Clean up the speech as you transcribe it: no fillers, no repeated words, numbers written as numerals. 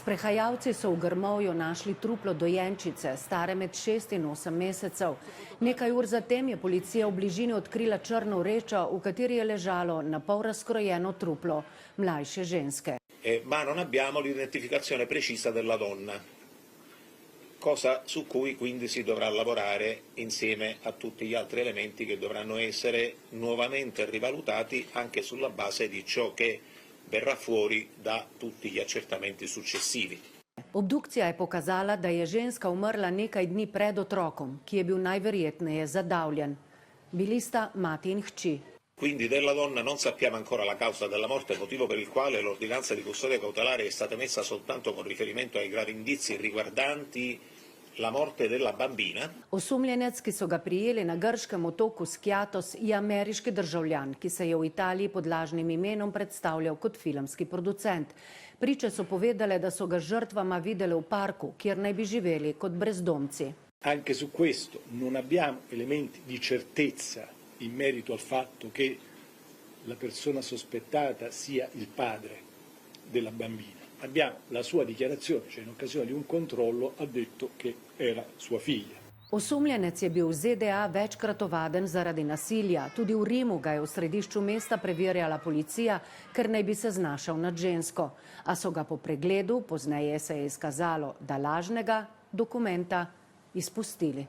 Sprehajalci so v grmovju našli truplo dojenčice, stare med 6 in 8 mesecev. Nekaj ur zatem je policija v bližini odkrila črno vrečo, v kateri je ležalo na pol razkrojeno truplo mlajše ženske. Ma non abbiamo l'identificazione precisa della donna, cosa su cui quindi si dovrà lavorare insieme a tutti gli altri elementi che dovranno essere nuovamente rivalutati anche sulla base di ciò che verrà fuori da tutti gli accertamenti successivi. Obdukcija je pokazala, da je ženska umrla nekaj dni pred otrokom, ki je bil najverjetneje zadavljen. Bili sta mati in hči. Quindi della donna non sappiamo ancora la causa della morte, motivo per il quale l'ordinanza di custodia cautelare è stata messa soltanto con riferimento ai gravi indizi riguardanti la morte della bambina. Osumljenec, ki so ga prijeli na grškem otoku Skiatos, je ameriški državljan, ki se je v Italiji pod lažnim imenom predstavljal kot filmski producent. Priče so povedale, da so ga žrtvama videle v parku, kjer naj bi živeli kot brezdomci. Anche su questo non abbiamo elementi di certezza in merito al fatto che la persona sospettata sia il padre della bambina. Abbiamo la sua dichiarazione, cioè in occasione di un controllo ha detto che era sua figlia. Osumljenec je bil v ZDA večkrat ovaden zaradi nasilja. Tudi v Rimu ga je v središču mesta preverjala policija, ker naj bi se znašal nad žensko. A so ga po pregledu, pozneje se je izkazalo, da lažnega dokumenta izpustili.